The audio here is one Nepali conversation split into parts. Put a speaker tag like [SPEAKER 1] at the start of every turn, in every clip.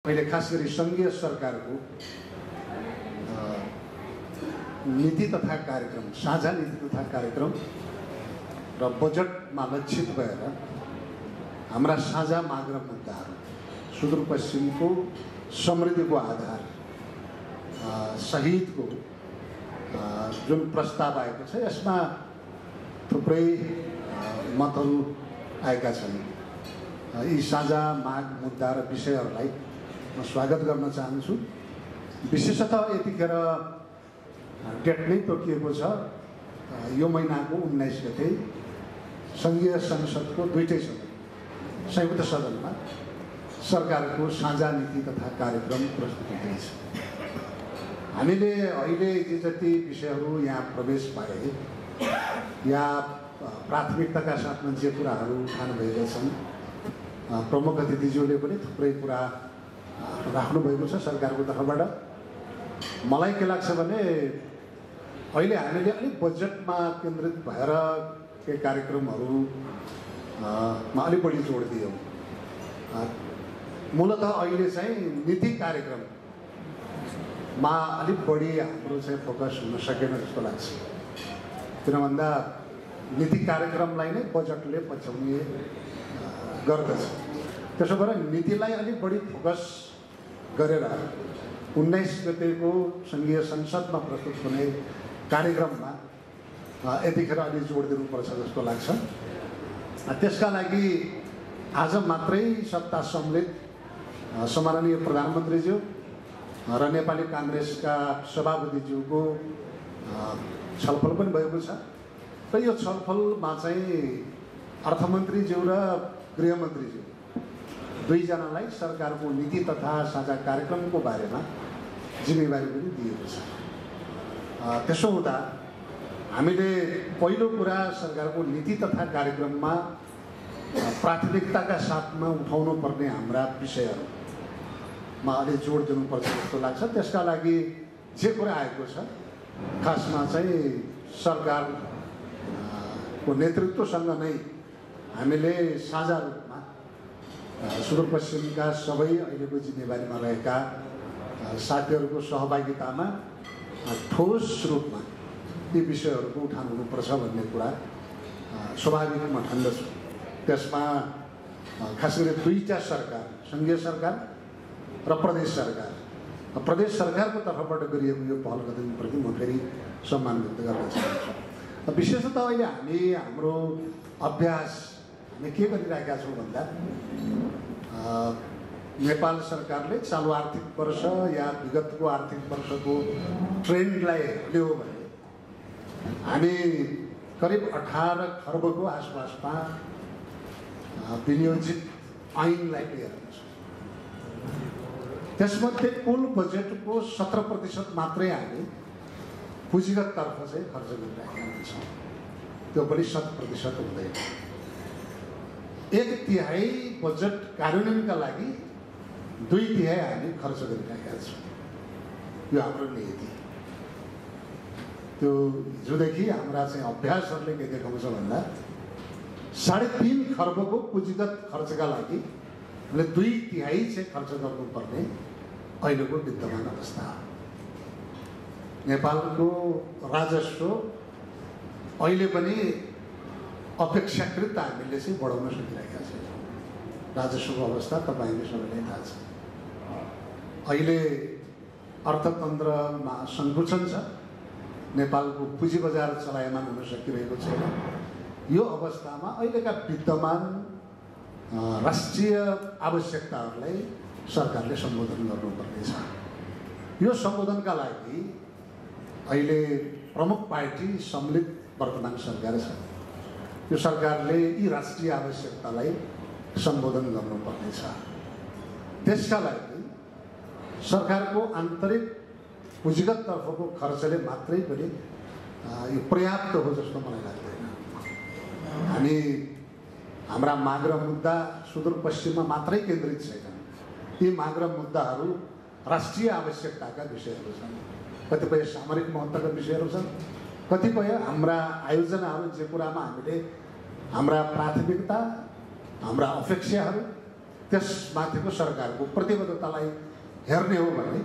[SPEAKER 1] मैले खास गरी सङ्घीय सरकारको नीति तथा कार्यक्रम, साझा नीति तथा कार्यक्रम र बजेटमा लक्षित भएर हाम्रा साझा माग र मुद्दाहरू, सुदूरपश्चिमको समृद्धिको आधार सहितको जुन प्रस्ताव आएको छ, यसमा थुप्रै मतहरू आएका छन्। यी साझा माग, मुद्दा र विषयहरूलाई म स्वागत गर्न चाहन्छु। विशेषतः यतिखेर डेट नै तोकिएको छ, यो महिनाको 19 गते सङ्घीय संसदको दुईटै सदन, संयुक्त सदनमा सरकारको साझा नीति तथा कार्यक्रम प्रस्तुत हुँदैछ। हामीले अहिले जति विषयहरू यहाँ प्रवेश भए या प्राथमिकताका साथमा जे कुराहरू उठानु भएका छन्, प्रमुख अतिथिज्यूले पनि थुप्रै कुरा राख्नुभएको छ सरकारको तर्फबाट। मलाई के लाग्छ भने अहिले हामीले अलिक बजेटमा केन्द्रित भएर के कार्यक्रमहरूमा अलिक बढी जोड दियौँ। मूलतः अहिले चाहिँ नीति कार्यक्रममा अलिक बढी हाम्रो चाहिँ फोकस हुन सकेन जस्तो लाग्छ। किन भन्दा नीति कार्यक्रमलाई नै बजेटले पछ्याउने गर्दछ। त्यसो भएर नीतिलाई अलिक बढी फोकस गरेर 19 गतेको सङ्घीय संसदमा प्रस्तुत हुने कार्यक्रममा यतिखेर अलि जोड दिनुपर्छ जस्तो लाग्छ। त्यसका लागि आज मात्रै सत्ता सम्मिलित सम्माननीय प्रधानमन्त्रीज्यू र नेपाली काङ्ग्रेसका सभापतिज्यूको छलफल पनि भएको छ र यो छलफलमा चाहिँ अर्थमन्त्रीज्यू र गृहमन्त्रीज्यू दुईजनालाई सरकारको नीति तथा साझा कार्यक्रमको बारेमा जिम्मेवारी पनि दिएको छ। त्यसो हुँदा हामीले पहिलो कुरा सरकारको नीति तथा कार्यक्रममा प्राथमिकताका साथमा उठाउनु पर्ने हाम्रा विषयहरूमा अलि जोड दिनुपर्छ जस्तो लाग्छ। त्यसका लागि जे कुरा आएको छ, खासमा चाहिँ सरकारको नेतृत्वसँग नै हामीले साझा रूपमा सुदूरपश्चिमका सबै अहिलेको जिम्मेवारीमा रहेका साथीहरूको सहभागितामा ठोस रूपमा यी विषयहरूको उठान हुनुपर्छ भन्ने कुरा स्वाभाविक म ठान्दछु। त्यसमा खास गरी दुईटा सरकार, सङ्घीय सरकार र प्रदेश सरकार, प्रदेश सरकारको तर्फबाट गरिएको यो पहल कदमीप्रति म फेरि सम्मान व्यक्त गर्न चाहन्छु। विशेषतः अहिले हामी हाम्रो अभ्यास हामी के गरिरहेका छौँ भन्दा नेपाल सरकारले चालु आर्थिक वर्ष या विगतको आर्थिक वर्षको ट्रेन्डलाई हेर्ने हो भने हामी करिब 18 खर्बको आसपासमा विनियोजित ऐनलाई लिएर छौँ। त्यसमध्ये कुल बजेटको 17% मात्रै हामी पुँजीगत तर्फ चाहिँ खर्च गरिरहेका छौँ। त्यो पनि 100% हुँदैन। 1/3 बजेट कार्यान्वयनका लागि 2/3 हामी खर्च गरिरहेका छौँ। यो हाम्रो नीति। त्यो हिजोदेखि हाम्रा चाहिँ अभ्यासहरूले के देखाउँछ भन्दा 3.5 खर्बको पुँजीगत खर्चका लागि हामीले 2/3 चाहिँ खर्च गर्नुपर्ने अहिलेको विद्यमान अवस्था हो। नेपालको राजस्व अहिले पनि अपेक्षाकृत हामीले चाहिँ बढाउन सकिरहेका छैनौँ। राजस्वको अवस्था तपाईँले सबैलाई थाहा छ। अहिले अर्थतन्त्रमा सङ्कुचन छ, नेपालको पुँजी बजार चलायमान हुन सकिरहेको छैन। यो अवस्थामा अहिलेका विद्यमान राष्ट्रिय आवश्यकताहरूलाई सरकारले सम्बोधन गर्नुपर्नेछ। यो सम्बोधनका लागि अहिले प्रमुख पार्टी सम्मिलित वर्तमान सरकार छ। यो सरकारले यी राष्ट्रिय आवश्यकतालाई सम्बोधन गर्नुपर्नेछ। त्यसका लागि सरकारको आन्तरिक पुँजीगत तर्फको खर्चले मात्रै पनि यो पर्याप्त हो जस्तो मलाई लाग्दैन। हामी हाम्रा माग र मुद्दा सुदूरपश्चिममा मात्रै केन्द्रित छैनन्। यी माग र मुद्दाहरू राष्ट्रिय आवश्यकताका विषयहरू छन्, कतिपय सामरिक महत्त्वका विषयहरू छन्, कतिपय हाम्रा आयोजनाहरू जे कुरामा हामीले हाम्रा प्राथमिकता, हाम्रा अपेक्षाहरू त्यसमाथिको सरकारको प्रतिबद्धतालाई हेर्ने हो भने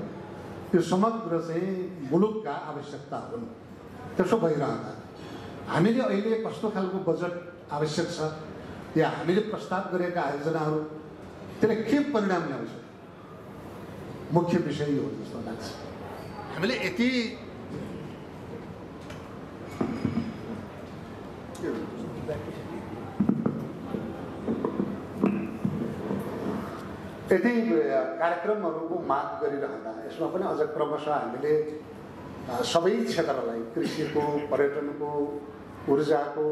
[SPEAKER 1] यो समग्र चाहिँ मुलुकका आवश्यकता हुन्। त्यसो भइरहँदा हामीले अहिले कस्तो खालको बजेट आवश्यक छ या हामीले प्रस्ताव गरेका आयोजनाहरू त्यसले के परिणाम ल्याउँछ, मुख्य विषय यो हो जस्तो लाग्छ। हामीले यति कार्यक्रमहरूको माग गरिरहँदा यसमा पनि अझ क्रमशः हामीले सबै क्षेत्रलाई, कृषिको, पर्यटनको, ऊर्जाको,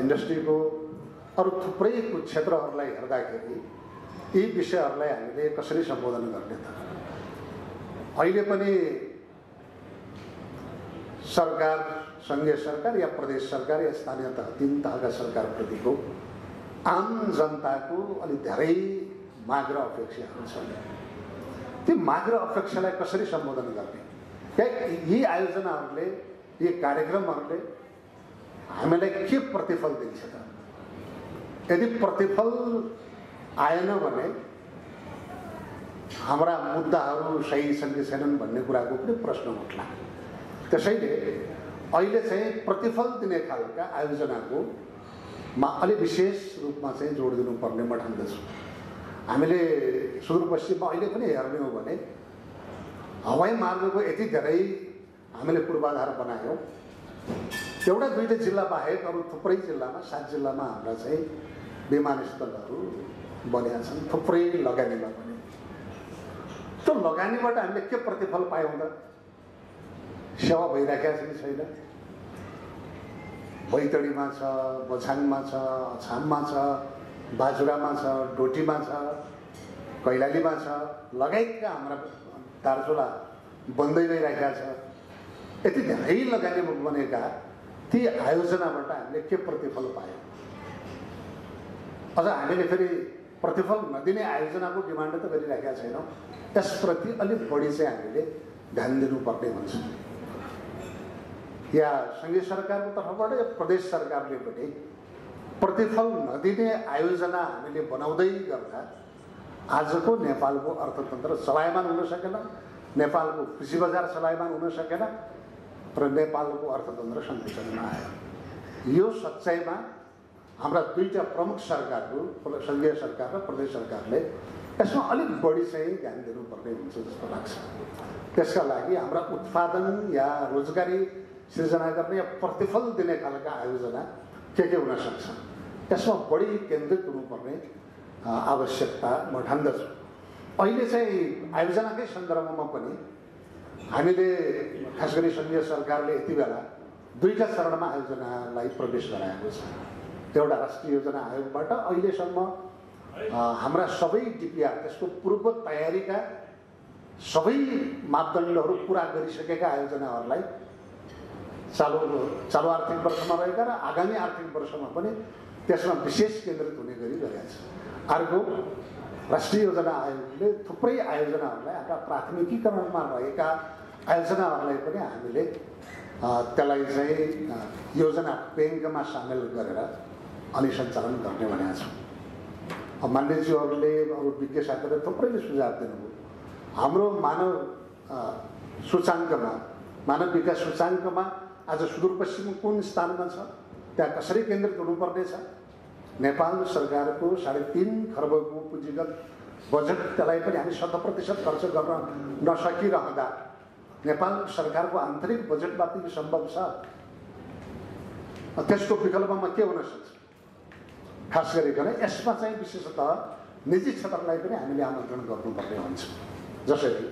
[SPEAKER 1] इन्डस्ट्रीको, अरू थुप्रैको क्षेत्रहरूलाई हेर्दाखेरि यी विषयहरूलाई हामीले कसरी सम्बोधन गर्ने त? अहिले पनि सरकार, सङ्घीय सरकार या प्रदेश सरकार या स्थानीय तह, 3 तहका सरकारप्रतिको आम जनताको अलि धेरै माग र अपेक्षाहरू छन्। ती माग र अपेक्षालाई कसरी सम्बोधन गर्ने? यी आयोजनाहरूले, यी कार्यक्रमहरूले हामीलाई के प्रतिफल दिन्छ त? यदि प्रतिफल आएन भने हाम्रा मुद्दाहरू सही छन् कि छैनन् भन्ने कुराको पनि प्रश्न उठ्ला। त्यसैले अहिले चाहिँ प्रतिफल दिने खालका आयोजनाको अलि विशेष रूपमा चाहिँ जोड दिनुपर्ने म ठान्दछु। हामीले सुदूरपश्चिममा अहिले पनि हेर्ने हो भने हवाई मार्गको यति धेरै हामीले पूर्वाधार बनायौँ। एउटा दुईवटा जिल्ला बाहेक अरू थुप्रै जिल्लामा, 7 जिल्लामा हाम्रा चाहिँ विमानस्थलहरू बनेका छन्, थुप्रै लगानीमा पनि। त्यो लगानीबाट हामीले के प्रतिफल पायौँ त? सेवा भइराखेका छ कि छैन? बैतडीमा छ, बझाङमा छ, अछाममा छ, बाजुरामा छ, डोटीमा छ, कैलालीमा छ, लगायतका हाम्रा दार्चुला बन्दै गइरहेका छ। यति धेरै लगानी बनेका ती आयोजनाबाट हामीले के प्रतिफल पायौँ? अझ हामीले फेरि प्रतिफल नदिने आयोजनाको डिमान्ड त गरिरहेका छैनौँ। त्यसप्रति अलिक बढी चाहिँ हामीले ध्यान दिनुपर्ने हुन्छ। या सङ्घीय सरकारको तर्फबाट या प्रदेश सरकारले पनि प्रतिफल नदिने आयोजना हामीले बनाउँदै गर्दा आजको नेपालको अर्थतन्त्र चलायमान हुन सकेन, नेपालको कृषि बजार चलायमान हुन सकेन र नेपालको अर्थतन्त्र सङ्कुचनमा आयो। यो सच्चाइमा हाम्रा दुईटा प्रमुख सरकारहरू, सङ्घीय सरकार र प्रदेश सरकारले यसमा अलिक बढी चाहिँ ध्यान दिनुपर्ने हुन्छ जस्तो लाग्छ। त्यसका लागि हाम्रा उत्पादन या रोजगारी सृजना गर्ने या प्रतिफल दिने खालका आयोजना के हुन सक्छ, त्यसमा बढी केन्द्रित हुनुपर्ने आवश्यकता म ठान्दछु। अहिले चाहिँ आयोजनाकै सन्दर्भमा पनि हामीले खास गरी सङ्घीय सरकारले यति बेला 2टा चरणमा आयोजनालाई प्रवेश गराएको छ। एउटा राष्ट्रिय योजना आयोगबाट अहिलेसम्म हाम्रा सबै डिपिआर, त्यसको पूर्व तयारीका सबै मापदण्डहरू पुरा गरिसकेका आयोजनाहरूलाई चालु आर्थिक वर्षमा रहेका र आगामी आर्थिक वर्षमा पनि त्यसमा विशेष केन्द्रित हुने गरी गरेका छ। अर्को राष्ट्रिय योजना आयोगले थुप्रै आयोजनाहरूलाई, आफ्ना प्राथमिकीकरणमा रहेका आयोजनाहरूलाई पनि हामीले त्यसलाई चाहिँ योजना ब्याङ्कमा सामेल गरेर अनि सञ्चालन गर्ने भनेका छौँ। मान्यज्यूहरूले, अरू विज्ञ साथीहरूले थुप्रैले सुझाव दिनुभयो। हाम्रो मानव सूचाङ्कमा, मानव विकास सूचाङ्कमा आज सुदूरपश्चिम कुन स्थानमा छ, त्यहाँ कसरी केन्द्रित हुनुपर्ने छ? नेपाल सरकारको 3.5 खर्बको पुँजीगत बजेट, त्यसलाई पनि हामी 100% खर्च गर्न नसकिरहँदा नेपाल सरकारको आन्तरिक बजेटबाट यो सम्भव छ? त्यसको विकल्पमा के हुन सक्छ? खास गरिकन यसमा चाहिँ विशेषतः निजी क्षेत्रलाई पनि हामीले आमन्त्रण गर्नुपर्ने हुन्छ। जसरी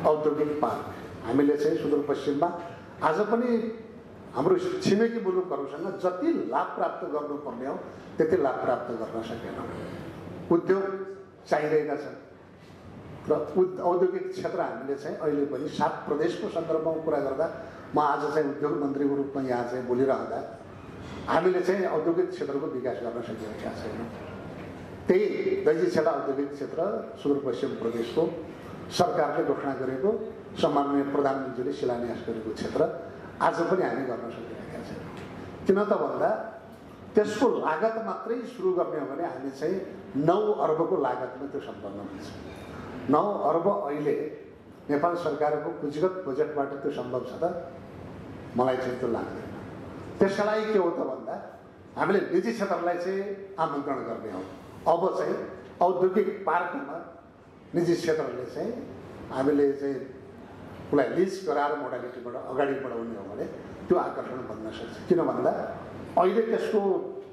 [SPEAKER 1] औद्योगिक पार्क हामीले चाहिँ सुदूरपश्चिममा आज पनि हाम्रो छिमेकी मुलुकहरूसँग जति लाभ प्राप्त गर्नुपर्ने हो त्यति लाभ प्राप्त गर्न सकेनौँ। उद्योग चाहिरहेका छन् र औद्योगिक क्षेत्र हामीले चाहिँ अहिले पनि 7 प्रदेशको सन्दर्भमा कुरा गर्दा, म आज चाहिँ उद्योग मन्त्रीको रूपमा यहाँ चाहिँ बोलिरहँदा हामीले चाहिँ औद्योगिक क्षेत्रको विकास गर्न सकिरहेका छैनौँ। त्यही दैजिछेडा औद्योगिक क्षेत्र सुदूरपश्चिम प्रदेशको सरकारले घोषणा गरेको, सम्माननीय प्रधानमन्त्रीले शिलान्यास गरेको क्षेत्र आज पनि हामी गर्न सकिरहेका छैनौँ। किन त भन्दा त्यसको लागत मात्रै सुरु गर्ने हो भने हामी चाहिँ 9 अर्बको लागतमा त्यो सम्पन्न हुन्छ। 9 अर्ब अहिले नेपाल सरकारको पुँजीगत बजेटबाट त्यो सम्भव छ त? मलाई चाहिँ त्यो लाग्दैन। त्यसका लागि के हो त भन्दा हामीले निजी क्षेत्रलाई चाहिँ आमन्त्रण गर्ने हो। अब चाहिँ औद्योगिक पार्कमा निजी क्षेत्रले चाहिँ हामीले चाहिँ उसलाई लिज गराएर मोडालिटीबाट अगाडि बढाउने हो भने त्यो आकर्षण बन्न सक्छ। किन भन्दा अहिले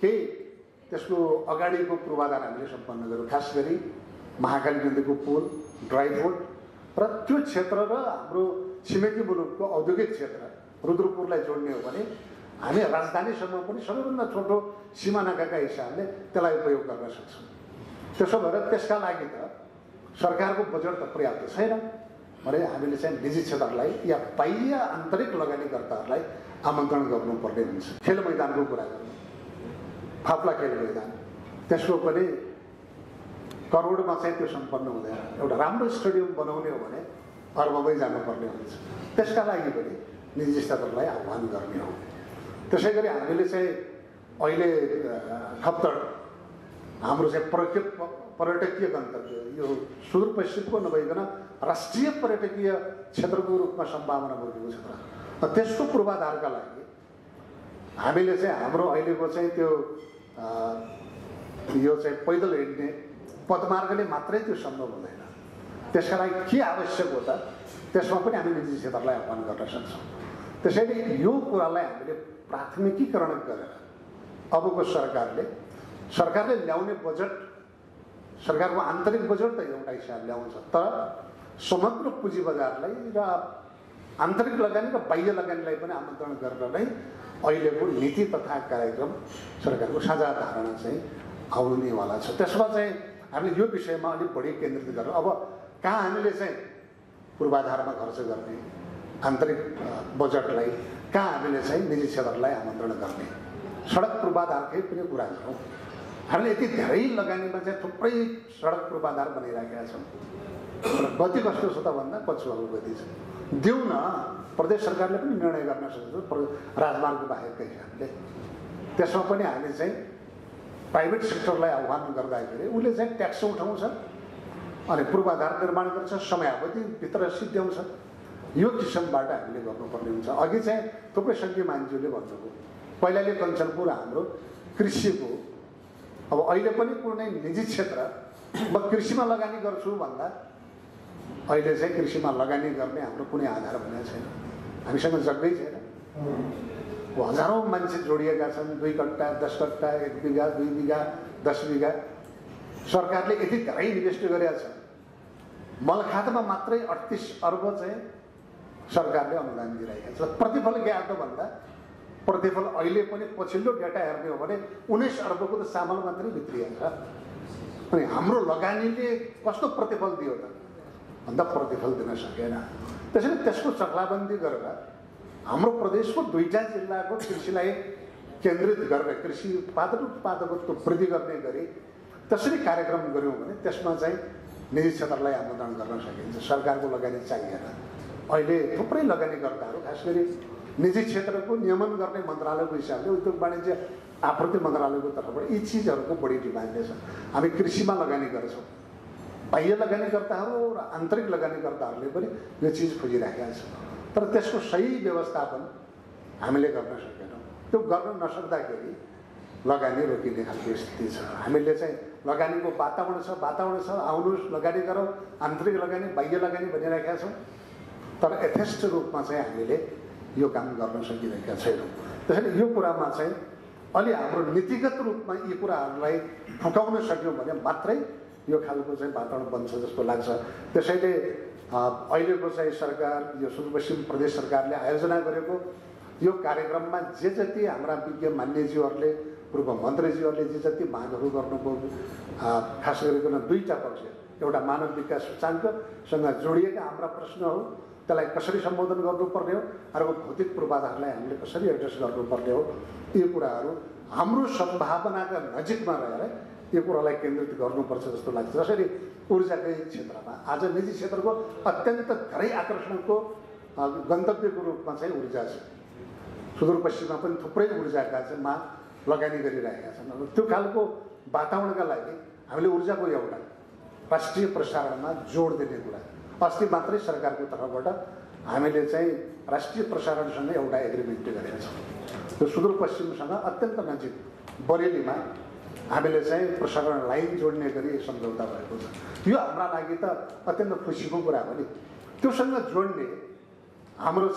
[SPEAKER 1] त्यसको अगाडिको पूर्वाधार हामीले सम्पन्न गर्यौँ, खास गरी महाकाली नदीको पुल, ड्राइपोर्ट र त्यो क्षेत्र र हाम्रो छिमेकी मुलुकको औद्योगिक क्षेत्र रुद्रपुरलाई जोड्ने हो भने हामी राजधानीसम्म पनि सबैभन्दा छोटो सिमानाकाका हिसाबले त्यसलाई उपयोग गर्न सक्छौँ। त्यसो भएर त्यसका लागि त सरकारको बजेट त पर्याप्त छैन भने हामीले चाहिँ निजी क्षेत्रलाई या बाह्य आन्तरिक लगानीकर्ताहरूलाई आमन्त्रण गर्नुपर्ने हुन्छ। खेल मैदानको कुरा गर्नु, फाप्ला खेल मैदान, त्यसको पनि करोडमा चाहिँ त्यो सम्पन्न हुँदैन। एउटा राम्रो स्टेडियम बनाउने हो भने अर्बमै जानुपर्ने हुन्छ। त्यसका लागि पनि निजी क्षेत्रलाई आह्वान गर्ने हो। त्यसै गरी हामीले चाहिँ अहिले खप्तड हाम्रो चाहिँ पर्यटकीय गन्तव्य यो सुदूरपश्चिमको नभइकन राष्ट्रिय पर्यटकीय क्षेत्रको रूपमा सम्भावना बोकेको क्षेत्र, त्यसको पूर्वाधारका लागि हामीले चाहिँ हाम्रो अहिलेको चाहिँ त्यो यो चाहिँ पैदल हिँड्ने पदमार्गले मात्रै त्यो सम्भव हुँदैन। त्यसका लागि के आवश्यक हो त? त्यसमा पनि हामी निजी क्षेत्रलाई आह्वान गर्न सक्छौँ। त्यसैले यो कुरालाई हामीले प्राथमिकीकरण गरेर अबको सरकारले ल्याउने बजेट, सरकारको आन्तरिक बजेट त एउटा हिसाब ल्याउँछ, तर समग्र पुँजी बजारलाई र आन्तरिक लगानी र बाह्य लगानीलाई पनि आमन्त्रण गरेर नै अहिलेको नीति तथा कार्यक्रम सरकारको साझा धारणा चाहिँ आउनेवाला छ। त्यसमा चाहिँ हामीले यो विषयमा अलिक बढी केन्द्रित गरेर अब कहाँ हामीले चाहिँ पूर्वाधारमा खर्च गर्ने, आन्तरिक बजेटलाई कहाँ हामीले चाहिँ निजी क्षेत्रलाई आमन्त्रण गर्ने, सडक पूर्वाधारकै पनि कुरा गरौँ। हामीले यति धेरै लगानीमा चाहिँ थुप्रै सडक पूर्वाधार बनाइराखेका छौँ, गति कस्तो छ त भन्दा पछुवाको गति छ। देऊ न, प्रदेश सरकारले पनि निर्णय गर्न सक्छ राजमार्ग बाहेककै हिसाबले। त्यसमा पनि हामी चाहिँ प्राइभेट सेक्टरलाई आह्वान गर्दाखेरि उसले चाहिँ ट्याक्स उठाउँछ अनि पूर्वाधार निर्माण गर्छ, समयावधिभित्र सिद्ध्याउँछ। यो किसिमबाट हामीले गर्नुपर्ने हुन्छ। अघि चाहिँ थुप्रै सङ्घीय मान्छेले भन्नुभयो पहिलाले कञ्चनपुर हाम्रो कृषिको, अब अहिले पनि कुनै निजी क्षेत्र म कृषिमा लगानी गर्छु भन्दा अहिले चाहिँ कृषिमा लगानी गर्ने हाम्रो कुनै आधार भनेको छैन, हामीसँग जग्गै छैन। हजारौँ मान्छे जोडिएका छन्, 2 कट्टा 10 कट्टा 1 बिघा 2 बिघा 10 बिघा। सरकारले यति धेरै इन्भेस्ट गरेका छ, मलखातमा मात्रै 38 अर्ब चाहिँ सरकारले अनुदान दिइरहेको छ। प्रतिफल के आएको भन्दा प्रतिफल अहिले पनि पछिल्लो डेटा हेर्ने हो भने 19 अर्बको त चामल मात्रै भित्रिएको छ। अनि हाम्रो लगानीले कस्तो प्रतिफल दियो त भन्दा प्रतिफल दिन सकेन। त्यसैले त्यसको चक्लाबन्दी गरेर हाम्रो प्रदेशको 2टा जिल्लाको कृषिलाई केन्द्रित गरेर कृषि उत्पादकत्व वृद्धि गर्ने गरी त्यसरी कार्यक्रम गऱ्यौँ भने त्यसमा चाहिँ निजी क्षेत्रलाई आमन्त्रण गर्न सकिन्छ। सरकारको लगानी चाहिएन। अहिले थुप्रै लगानीकर्ताहरू खास गरी निजी क्षेत्रको नियमन गर्ने मन्त्रालयको हिसाबले उद्योग वाणिज्य आपूर्ति मन्त्रालयको तर्फबाट यी चिजहरूको बढी डिमान्ड छ। हामी कृषिमा लगानी गर्छौँ, बाह्य लगानीकर्ताहरू र आन्तरिक लगानीकर्ताहरूले पनि यो चिज खोजिराखेका छन्, तर त्यसको सही व्यवस्थापन हामीले गर्न सकेनौँ। त्यो गर्न नसक्दाखेरि लगानी रोकिने खालको स्थिति छ। हामीले चाहिँ लगानीको वातावरण छ, आउनुहोस् लगानी गरौँ, आन्तरिक लगानी बाह्य लगानी भनिरहेका छौँ, तर यथेष्ट रूपमा चाहिँ हामीले यो काम गर्न सकिरहेका छैनौँ। त्यसैले यो कुरामा चाहिँ अलि हाम्रो नीतिगत रूपमा यी कुराहरूलाई फुटाउन सक्यौँ भने मात्रै यो खालको चाहिँ वातावरण बन्छ जस्तो लाग्छ। त्यसैले अहिलेको चाहिँ सरकार, यो सुदूरपश्चिम प्रदेश सरकारले आयोजना गरेको यो कार्यक्रममा जे जति हाम्रा विज्ञ मान्यज्यूहरूले, पूर्व मन्त्रीज्यूहरूले जे जति मागहरू गर्नुभयो, खास गरिकन 2टा पक्ष, एउटा मानव विकास सूचाङ्कसँग जोडिएका हाम्रा प्रश्नहरू त्यसलाई कसरी सम्बोधन गर्नुपर्ने हो, अर्को भौतिक पूर्वाधारलाई हामीले कसरी एड्रेस गर्नुपर्ने हो, यी कुराहरू हाम्रो सम्भावनाका नजिकमा रहेर यो कुरालाई केन्द्रित गर्नुपर्छ जस्तो लाग्छ। जसरी ऊर्जाकै क्षेत्रमा आज निजी क्षेत्रको अत्यन्त धेरै आकर्षणको गन्तव्यको रूपमा चाहिँ ऊर्जा छ। सुदूरपश्चिममा पनि थुप्रै ऊर्जाका चाहिँ लगानी गरिरहेका छन्। त्यो खालको वातावरणका लागि हामीले ऊर्जाको एउटा राष्ट्रिय प्रसारणमा जोड दिने कुरा, अस्ति मात्रै सरकारको तर्फबाट हामीले चाहिँ राष्ट्रिय प्रसारणसँग एउटा एग्रिमेन्ट गरेका छौँ। त्यो सुदूरपश्चिमसँग अत्यन्त नजिक बरेलीमा हामीले चाहिँ प्रसारण लाइन जोड्ने गरी सम्झौता भएको छ। यो हाम्रा लागि त अत्यन्त खुसीको कुरा हो नि। त्योसँग जोड्ने हाम्रो